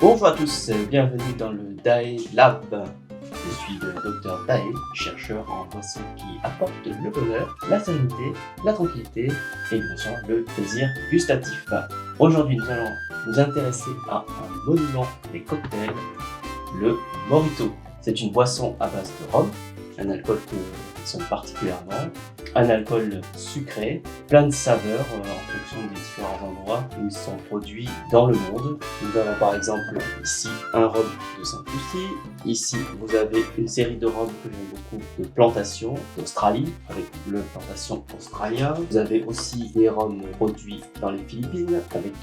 Bonjour à tous, bienvenue dans le DAE Lab. Je suis le Dr Dae, chercheur en boisson qui apporte le bonheur, la sérénité, la tranquillité et bien sûr le plaisir gustatif. Aujourd'hui, nous allons nous intéresser à un monument des cocktails, le Morito. C'est une boisson à base de rhum, un alcool que j'aime particulièrement, un alcool sucré, plein de saveurs en fonction des différents endroits où ils sont produits dans le monde. Nous avons par exemple ici un rhum de Saint-Lucie, ici vous avez une série de rhums que j'aime beaucoup de plantation d'Australie, avec le plantation Australia. Vous avez aussi des rhums produits dans les Philippines avec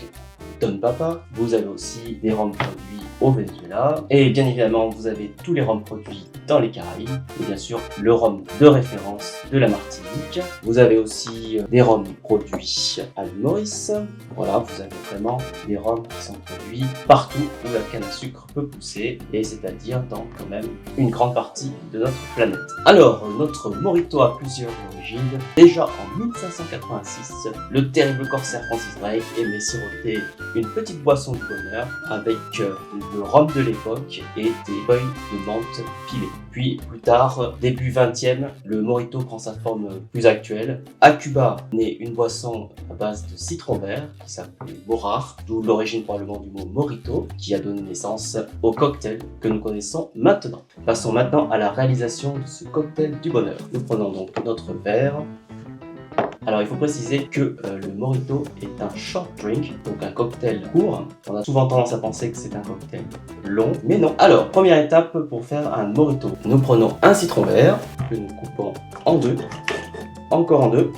Don Papa. Vous avez aussi des rhums produits au Venezuela. Et bien évidemment, vous avez tous les rhums produits dans les Caraïbes. Et bien sûr, le rhum de référence de la Martinique. Vous avez aussi des rhums produits à l'île Maurice. Voilà, vous avez vraiment des rhums qui sont produits partout où la canne à sucre peut pousser. Et c'est-à-dire dans quand même une grande partie de notre planète. Alors, notre Morito a plusieurs origines. Déjà en 1586, le terrible corsaire Francis Drake aimait siroter une petite boisson de bonheur avec le rhum de l'époque et des feuilles de menthe pilées. Puis plus tard, début 20e, le Morito prend sa forme plus actuelle. À Cuba naît une boisson à base de citron vert qui s'appelait Morar, d'où l'origine probablement du mot Morito, qui a donné naissance au cocktail que nous connaissons maintenant. Passons maintenant à la réalisation de ce cocktail du bonheur. Nous prenons donc notre verre. Alors il faut préciser que le Morito est un short drink, donc un cocktail court. On a souvent tendance à penser que c'est un cocktail long, mais non. Alors, première étape pour faire un Morito. Nous prenons un citron vert, que nous coupons en deux, encore en deux,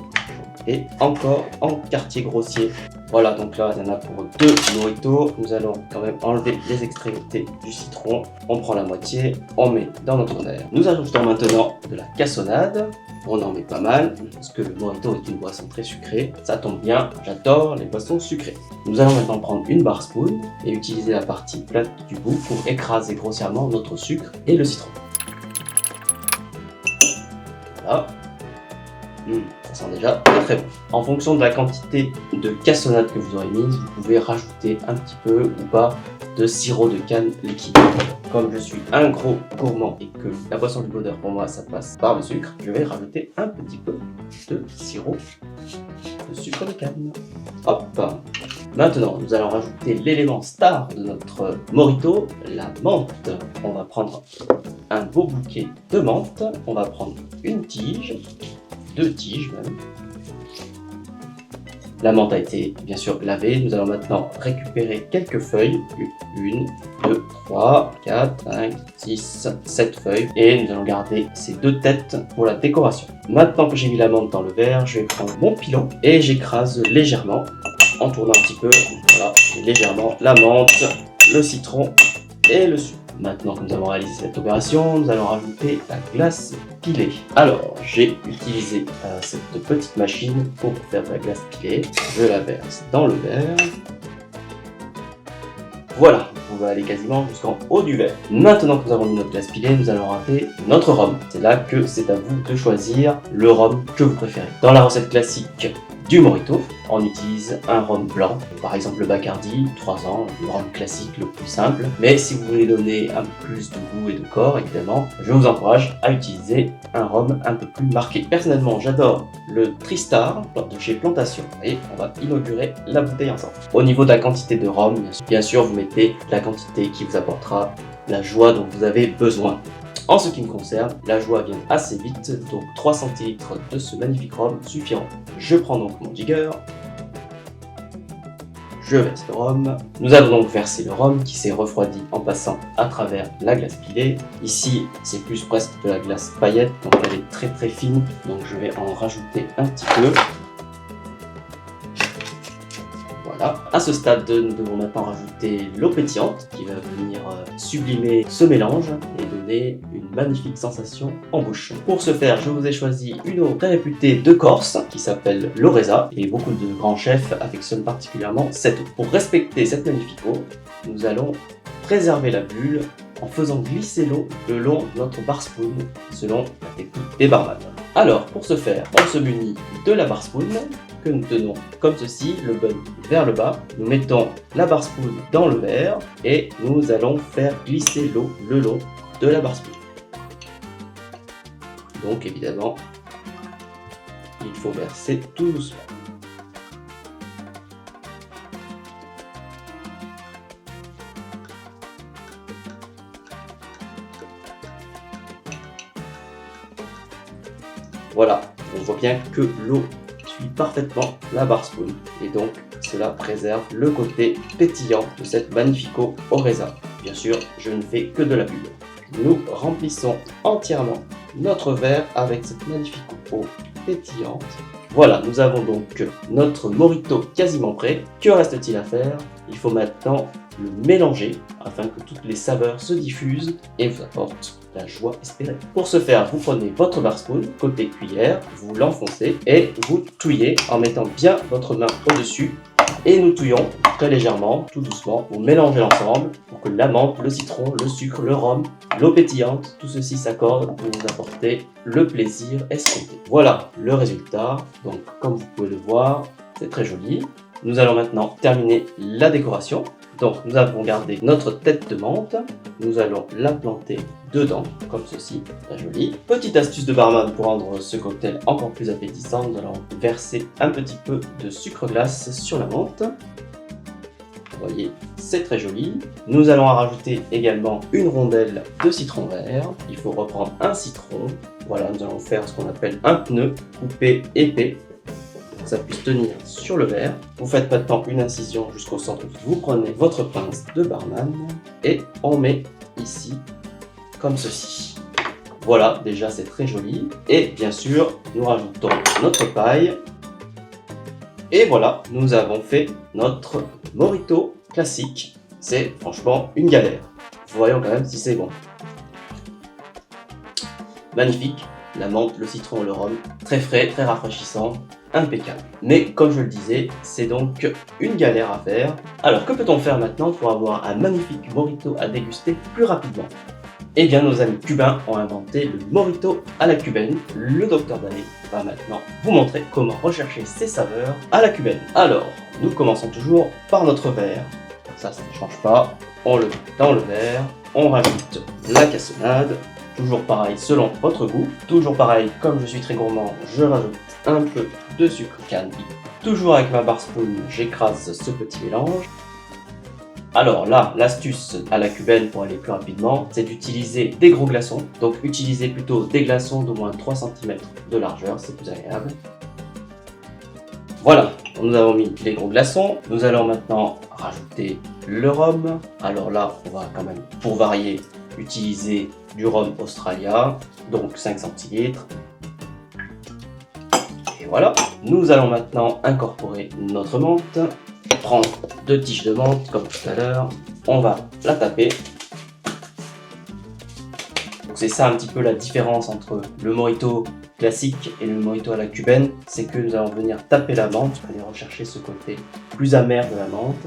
et encore en quartier grossier. Voilà, donc là, il y en a pour deux Moritos. Nous allons quand même enlever les extrémités du citron. On prend la moitié, on met dans notre verre. Nous ajoutons maintenant de la cassonade. On en met pas mal, parce que le Morito est une boisson très sucrée. Ça tombe bien, j'adore les boissons sucrées. Nous allons maintenant prendre une bar spoon et utiliser la partie plate du bout pour écraser grossièrement notre sucre et le citron. Voilà. Ça sent déjà très très bon. En fonction de la quantité de cassonade que vous aurez mise, vous pouvez rajouter un petit peu ou pas de sirop de canne liquide. Comme je suis un gros gourmand et que la boisson du bonheur pour moi ça passe par le sucre, je vais rajouter un petit peu de sirop de sucre de canne. Hop. Maintenant, nous allons rajouter l'élément star de notre Morito, la menthe. On va prendre un beau bouquet de menthe. On va prendre une tige. 2 tiges même. La menthe a été bien sûr lavée. Nous allons maintenant récupérer quelques feuilles. 1, 2, 3, 4, 5, 6, 7 feuilles. Et nous allons garder ces 2 têtes pour la décoration. Maintenant que j'ai mis la menthe dans le verre, je vais prendre mon pilon et j'écrase légèrement en tournant un petit peu. Voilà, légèrement la menthe, le citron et le sucre. Maintenant que nous avons réalisé cette opération, nous allons rajouter la glace pilée. Alors, j'ai utilisé cette petite machine pour faire de la glace pilée. Je la verse dans le verre. Voilà, on va aller quasiment jusqu'en haut du verre. Maintenant que nous avons mis notre glace pilée, nous allons rajouter notre rhum. C'est là que c'est à vous de choisir le rhum que vous préférez. Dans la recette classique du Morito, on utilise un rhum blanc, par exemple le Bacardi, 3 ans, le rhum classique le plus simple. Mais si vous voulez donner un peu plus de goût et de corps, évidemment, je vous encourage à utiliser un rhum un peu plus marqué. Personnellement, j'adore le Tristar de chez Plantation et on va inaugurer la bouteille ensemble. Au niveau de la quantité de rhum, bien sûr, vous mettez la quantité qui vous apportera la joie dont vous avez besoin. En ce qui me concerne, la joie vient assez vite, donc 3 centilitres de ce magnifique rhum suffiront. Je prends donc mon jigger, je verse le rhum. Nous avons donc versé le rhum qui s'est refroidi en passant à travers la glace pilée. Ici, c'est plus presque de la glace paillette, donc elle est très très fine, donc je vais en rajouter un petit peu. Voilà. À ce stade, nous devons maintenant rajouter l'eau pétillante qui va venir sublimer ce mélange et donner une magnifique sensation en bouche. Pour ce faire, je vous ai choisi une eau très réputée de Corse qui s'appelle l'Oreza et beaucoup de grands chefs affectionnent particulièrement cette eau. Pour respecter cette magnifique eau, nous allons préserver la bulle en faisant glisser l'eau le long de notre bar spoon selon la technique des barman. Alors, pour ce faire, on se munit de la bar spoon que nous tenons comme ceci, le bun vers le bas. Nous mettons la bar spoon dans le verre et nous allons faire glisser l'eau le long de la bar spoon. Donc évidemment, il faut verser tout doucement. Voilà, on voit bien que l'eau suit parfaitement la bar spoon et donc cela préserve le côté pétillant de cette Magnifico au raisin. Bien sûr, je ne fais que de la bulle. Nous remplissons entièrement notre verre avec cette Magnifico eau pétillante. Voilà, nous avons donc notre mojito quasiment prêt. Que reste-t-il à faire? Il faut maintenant le mélanger afin que toutes les saveurs se diffusent et vous apportent la joie espérée. Pour ce faire, vous prenez votre bar spoon, côté cuillère, vous l'enfoncez et vous touillez en mettant bien votre main au-dessus. Et nous touillons très légèrement, tout doucement, vous mélangez l'ensemble pour que la menthe, le citron, le sucre, le rhum, l'eau pétillante, tout ceci s'accorde pour vous apporter le plaisir escompté. Voilà le résultat, donc comme vous pouvez le voir, c'est très joli. Nous allons maintenant terminer la décoration. Donc nous avons gardé notre tête de menthe, nous allons la planter dedans, comme ceci, très joli. Petite astuce de barman pour rendre ce cocktail encore plus appétissant, nous allons verser un petit peu de sucre glace sur la menthe. Vous voyez, c'est très joli. Nous allons rajouter également une rondelle de citron vert. Il faut reprendre un citron. Voilà, nous allons faire ce qu'on appelle un pneu coupé épais. Ça puisse tenir sur le verre. Vous faites maintenant une incision jusqu'au centre. Vous prenez votre pince de barman et on met ici comme ceci. Voilà, déjà c'est très joli. Et bien sûr, nous rajoutons notre paille. Et voilà, nous avons fait notre mojito classique. C'est franchement une galère. Voyons quand même si c'est bon. Magnifique. La menthe, le citron, le rhum, très frais, très rafraîchissant, impeccable. Mais comme je le disais, c'est donc une galère à faire. Alors que peut-on faire maintenant pour avoir un magnifique mojito à déguster plus rapidement? Eh bien, nos amis cubains ont inventé le mojito à la cubaine. Le Dr Dale va maintenant vous montrer comment rechercher ces saveurs à la cubaine. Alors, nous commençons toujours par notre verre. Ça ne change pas. On le met dans le verre, on rajoute la cassonade. Toujours pareil selon votre goût. Toujours pareil, comme je suis très gourmand, je rajoute un peu de sucre canne. Toujours avec ma bar spoon, j'écrase ce petit mélange. Alors là, l'astuce à la cubaine pour aller plus rapidement, c'est d'utiliser des gros glaçons. Donc utilisez plutôt des glaçons d'au moins 3 cm de largeur, c'est plus agréable. Voilà, nous avons mis les gros glaçons. Nous allons maintenant rajouter le rhum. Alors là, on va quand même, pour varier, utiliser du rhum Australia, donc 5 centilitres. Et voilà, nous allons maintenant incorporer notre menthe. Je prends 2 tiges de menthe comme tout à l'heure, on va la taper. Donc c'est ça un petit peu la différence entre le mojito classique et le mojito à la cubaine, c'est que nous allons venir taper la menthe, aller rechercher ce côté plus amer de la menthe.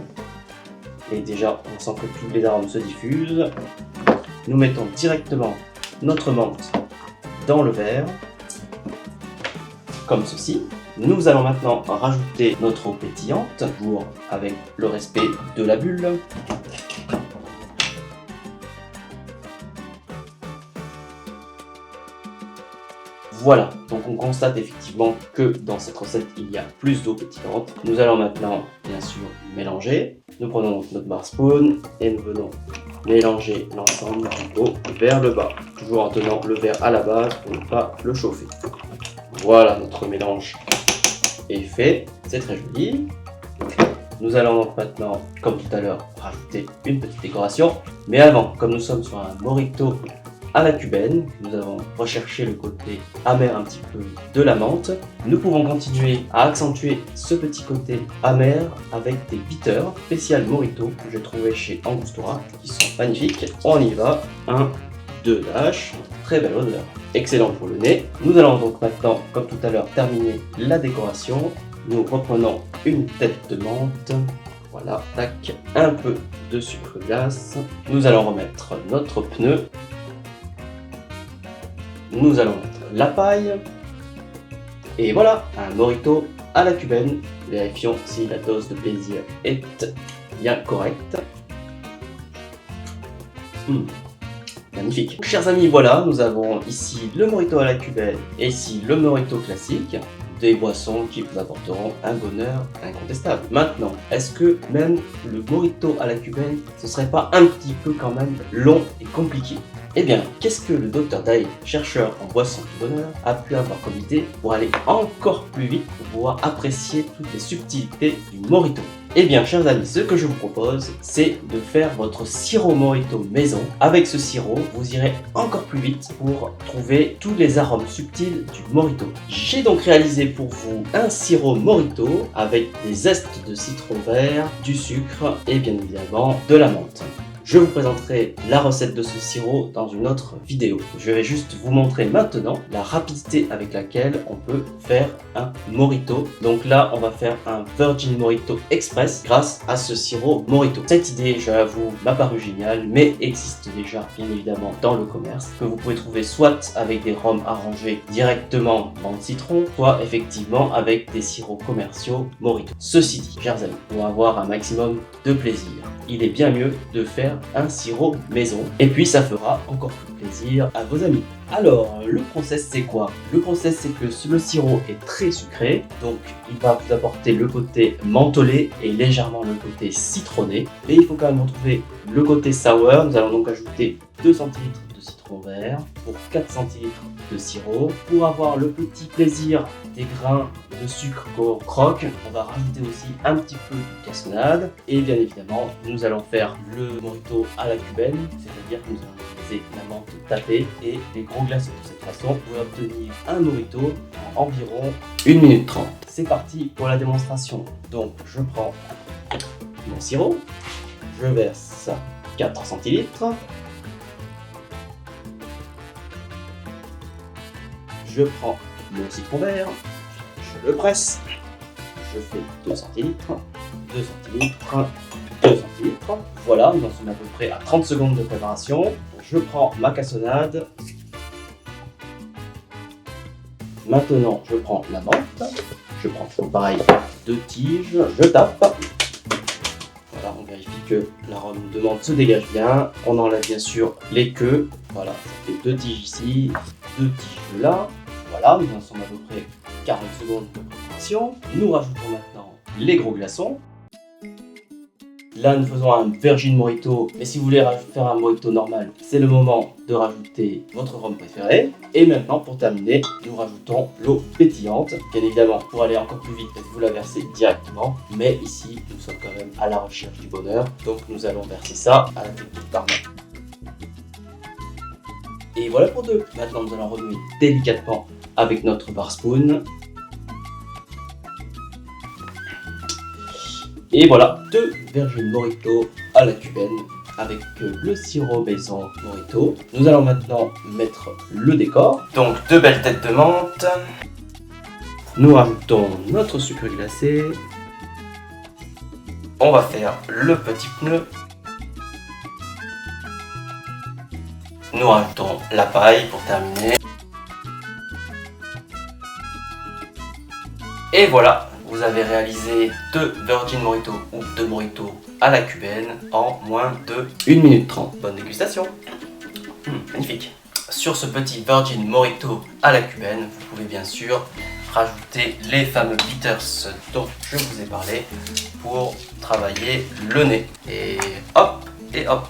Et déjà, on sent que tous les arômes se diffusent. Nous mettons directement notre menthe dans le verre, comme ceci. Nous allons maintenant rajouter notre eau pétillante, toujours avec le respect de la bulle. Voilà, donc on constate effectivement que dans cette recette il y a plus d'eau pétillante. Nous allons maintenant bien sûr mélanger. Nous prenons notre bar spoon et nous venons mélanger l'ensemble du haut vers le bas, toujours en tenant le verre à la base pour ne pas le chauffer. Voilà, notre mélange est fait, c'est très joli. Nous allons donc maintenant, comme tout à l'heure, rajouter une petite décoration. Mais avant, comme nous sommes sur un mojito à la cubaine, nous avons recherché le côté amer un petit peu de la menthe. Nous pouvons continuer à accentuer ce petit côté amer avec des bitters spécial mojito que j'ai trouvé chez Angostura qui sont magnifiques. On y va, 1, 2 dash, très belle odeur, excellent pour le nez. Nous allons donc maintenant, comme tout à l'heure, terminer la décoration. Nous reprenons une tête de menthe. Voilà, tac, un peu de sucre glace. Nous allons remettre notre pneu. Nous allons mettre la paille. Et voilà, un mojito à la cubaine. Vérifions si la dose de plaisir est bien correcte. Magnifique. Chers amis, voilà, nous avons ici le mojito à la cubaine et ici le mojito classique. Des boissons qui vous apporteront un bonheur incontestable. Maintenant, est-ce que même le mojito à la cubaine, ce serait pas un petit peu quand même long et compliqué? Eh bien, qu'est-ce que le Dr Dai, chercheur en boissons du bonheur, a pu avoir comme idée pour aller encore plus vite pour pouvoir apprécier toutes les subtilités du mojito? Eh bien, chers amis, ce que je vous propose, c'est de faire votre sirop mojito maison. Avec ce sirop, vous irez encore plus vite pour trouver tous les arômes subtils du mojito. J'ai donc réalisé pour vous un sirop mojito avec des zestes de citron vert, du sucre et bien évidemment de la menthe. Je vous présenterai la recette de ce sirop dans une autre vidéo. Je vais juste vous montrer maintenant la rapidité avec laquelle on peut faire un mojito. Donc là, on va faire un Virgin Mojito Express grâce à ce sirop mojito. Cette idée, j'avoue, m'a paru géniale, mais existe déjà bien évidemment dans le commerce, que vous pouvez trouver soit avec des rhums arrangés directement dans le citron, soit effectivement avec des sirops commerciaux mojito. Ceci dit, chers amis, pour avoir un maximum de plaisir, il est bien mieux de faire un sirop maison et puis ça fera encore plus plaisir à vos amis. Alors le process c'est quoi? Le process c'est que le sirop est très sucré, donc il va vous apporter le côté mentholé et légèrement le côté citronné, mais il faut quand même retrouver le côté sour. Nous allons donc ajouter 2 centilitres de citron vert pour 4 centilitres de sirop. Pour avoir le petit plaisir des grains de sucre qu'on croque, on va rajouter aussi un petit peu de cassonade et bien évidemment nous allons faire le mojito à la cubaine, c'est-à-dire que nous allons utiliser la menthe tapée et les gros glaçons. De cette façon, vous pouvez obtenir un mojito en environ 1 minute 30. C'est parti pour la démonstration. Donc je prends mon sirop, je verse 4 centilitres. Je prends le citron vert, je le presse, je fais 2 centilitres, 2 centilitres, 2 centilitres. Voilà, nous en sommes à peu près à 30 secondes de préparation. Je prends ma cassonade. Maintenant, je prends la menthe. Je prends pareil 2 tiges, je tape. Voilà, on vérifie que l'arôme de menthe se dégage bien. On enlève bien sûr les queues. Voilà, ça fait 2 tiges ici, 2 tiges là. Voilà, nous en sommes à peu près 40 secondes de préparation. Nous rajoutons maintenant les gros glaçons. Là, nous faisons un Virgin Mojito, mais si vous voulez faire un mojito normal, c'est le moment de rajouter votre rhum préféré. Et maintenant, pour terminer, nous rajoutons l'eau pétillante. Bien évidemment, pour aller encore plus vite, vous la versez directement. Mais ici, nous sommes quand même à la recherche du bonheur. Donc, nous allons verser ça à la technique par main. Et voilà pour 2. Maintenant, nous allons remuer délicatement avec notre bar spoon. Et voilà, 2 Virgin Mojito à la cubaine avec le sirop maison mojito. Nous allons maintenant mettre le décor. Donc 2 belles têtes de menthe. Nous rajoutons notre sucre glacé. On va faire le petit pneu. Nous rajoutons la paille pour terminer. Et voilà, vous avez réalisé 2 Virgin Mojito ou 2 Mojito à la cubaine en moins de 1 minute 30. Bonne dégustation. Magnifique. Sur ce petit Virgin Mojito à la cubaine, vous pouvez bien sûr rajouter les fameux bitters dont je vous ai parlé pour travailler le nez. Et hop, et hop.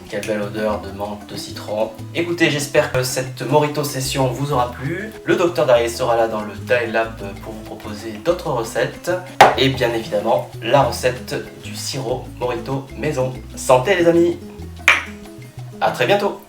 Quelle belle odeur de menthe, de citron. Écoutez, j'espère que cette Mojito session vous aura plu. Le Dr Dai sera là dans le Dai Lab pour vous proposer d'autres recettes. Et bien évidemment, la recette du sirop Mojito maison. Santé les amis. À très bientôt.